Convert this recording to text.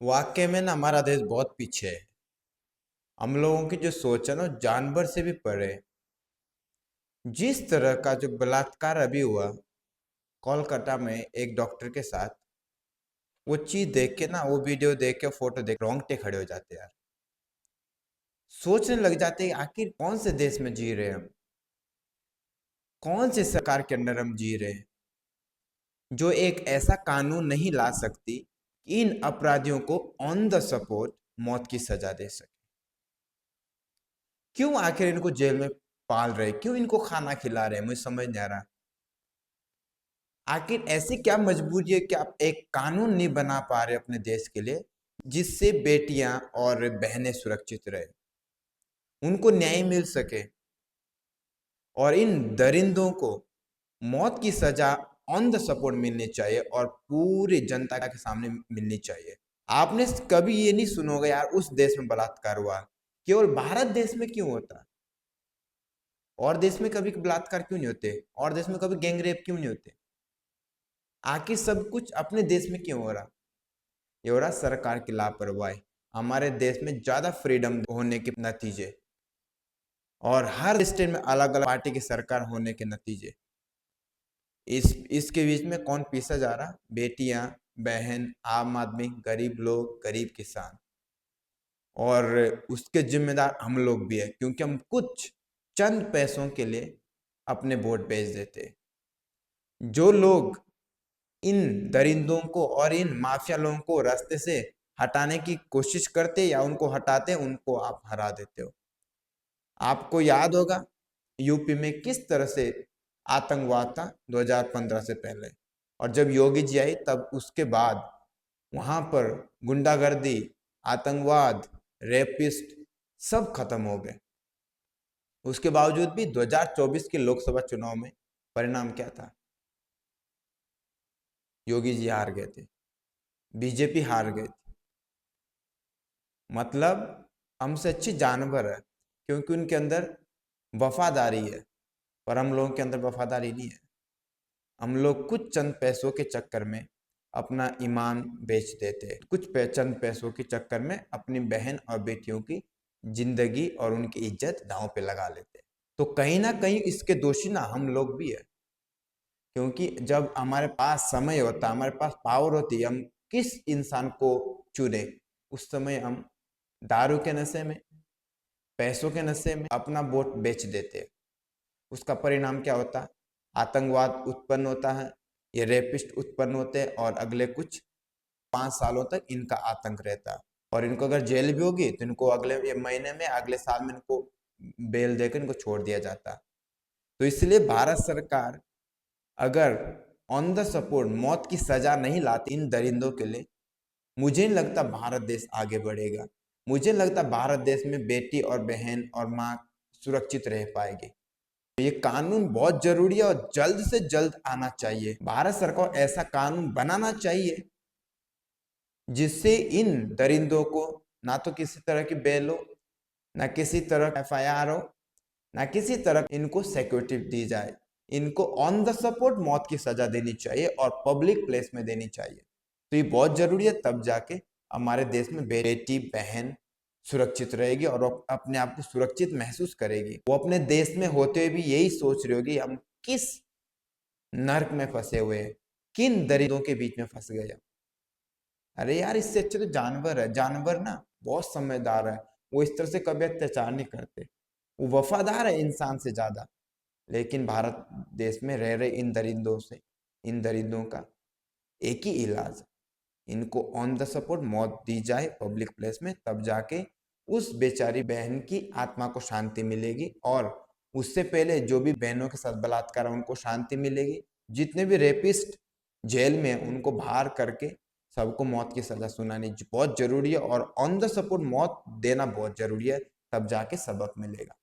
वाकई में ना हमारा देश बहुत पीछे है। हम लोगों की जो सोच है ना जानवर से भी परे है। जिस तरह का जो बलात्कार अभी हुआ कोलकाता में एक डॉक्टर के साथ, वो चीज देख के ना, वो वीडियो देख के, फोटो देख रोंगटे खड़े हो जाते हैं यार। सोचने लग जाते हैं आखिर कौन से देश में जी रहे हैं हम, कौन से सरकार के अंडर हम जी रहे हैं, जो एक ऐसा कानून नहीं ला सकती कि इन अपराधियों को ऑन द स्पॉट मौत की सजा दे सके। क्यों आखिर इनको जेल में पाल रहे, क्यों इनको खाना खिला रहे हैं, मुझे समझ नहीं आ रहा। आखिर ऐसी क्या मजबूरी है कि आप एक कानून नहीं बना पा रहे अपने देश के लिए, जिससे बेटियां और बहनें सुरक्षित रहे, उनको न्याय मिल सके और इन दरिंदों को मौत की सजा ऑन द स्पॉट मिलनी चाहिए और पूरी जनता के सामने मिलनी चाहिए। आपने कभी ये नहीं सुना होगा यार उस देश में बलात्कार हुआ, केवल भारत देश में क्यों होता, और देश में कभी बलात्कार क्यों नहीं होते, और देश में कभी गैंगरेप क्यों नहीं होते। आखिर सब कुछ अपने देश में क्यों हो रहा, ये हो रहा सरकार की लापरवाही, हमारे देश में ज्यादा फ्रीडम होने के नतीजे, और हर स्टेट में अलग अलग पार्टी की सरकार होने के नतीजे। इसके बीच में कौन पीसा जा रहा, बेटियां, बहन, आम आदमी, गरीब लोग, गरीब किसान, और उसके जिम्मेदार हम लोग भी है, क्योंकि हम कुछ चंद पैसों के लिए अपने वोट बेच देते। जो लोग इन दरिंदों को और इन माफिया लोगों को रास्ते से हटाने की कोशिश करते या उनको हटाते, उनको आप हरा देते हो। आपको याद होगा यूपी में किस तरह से आतंकवाद था 2015 से पहले, और जब योगी जी आई तब उसके बाद वहां पर गुंडागर्दी, आतंकवाद, रेपिस्ट सब खत्म हो गए। उसके बावजूद भी 2024 के लोकसभा चुनाव में परिणाम क्या था, योगी जी हार गए थे, बीजेपी हार गई थी। मतलब हमसे अच्छे जानवर है, क्योंकि उनके अंदर वफादारी है, पर हम लोगों के अंदर वफादारी नहीं है। हम लोग कुछ चंद पैसों के चक्कर में अपना ईमान बेच देते, कुछ चंद पैसों के चक्कर में अपनी बहन और बेटियों की जिंदगी और उनकी इज्जत दांव पे लगा लेते। तो कहीं ना कहीं इसके दोषी ना हम लोग भी है, क्योंकि जब हमारे पास समय होता, हमारे पास पावर होती है, हम किस इंसान को चुने, उस समय हम दारू के नशे में, पैसों के नशे में अपना वोट बेच देते। उसका परिणाम क्या होता, आतंकवाद उत्पन्न होता है, ये रेपिस्ट उत्पन्न होते हैं, और अगले कुछ 5 सालों तक इनका आतंक रहता है। और इनको अगर जेल भी होगी तो इनको अगले ये महीने में, अगले साल में इनको बेल देकर इनको छोड़ दिया जाता। तो इसलिए भारत सरकार अगर ऑन द स्पॉट मौत की सजा नहीं लाती इन दरिंदों के लिए, मुझे नहीं लगता भारत देश आगे बढ़ेगा। मुझे लगता भारत देश में बेटी और बहन और माँ सुरक्षित रह पाएगी। ये कानून बहुत जरूरी है और जल्द से जल्द आना चाहिए। भारत सरकार को ऐसा कानून बनाना चाहिए जिससे इन दरिंदों को ना तो किसी तरह की बेल हो, ना किसी तरह का एफआईआर हो, ना किसी तरह इनको सिक्योरिटी दी जाए। इनको ऑन द स्पॉट मौत की सजा देनी चाहिए और पब्लिक प्लेस में देनी चाहिए। तो ये बहुत जरूरी है, तब जाके हमारे देश में बेटी बहन सुरक्षित रहेगी और अपने आप को सुरक्षित महसूस करेगी। वो अपने देश में होते हुए भी यही सोच रही होगी हम किस नर्क में फंसे हुए हैं, किन दरिंदों के बीच में फंस गए। अरे यार, इससे अच्छे तो जानवर है। जानवर ना बहुत समझदार है, वो इस तरह से कभी अत्याचार नहीं करते, वो वफादार है इंसान से ज्यादा। लेकिन भारत देश में रह रहे इन दरिंदों से, इन दरिंदों का एक ही इलाज है, इनको ऑन द स्पॉट मौत दी जाए पब्लिक प्लेस में, तब जाके उस बेचारी बहन की आत्मा को शांति मिलेगी, और उससे पहले जो भी बहनों के साथ बलात्कार है उनको शांति मिलेगी। जितने भी रेपिस्ट जेल में उनको बाहर करके सबको मौत की सजा सुनानी बहुत जरूरी है, और ऑन द स्पॉट मौत देना बहुत जरूरी है, तब जाके सबक मिलेगा।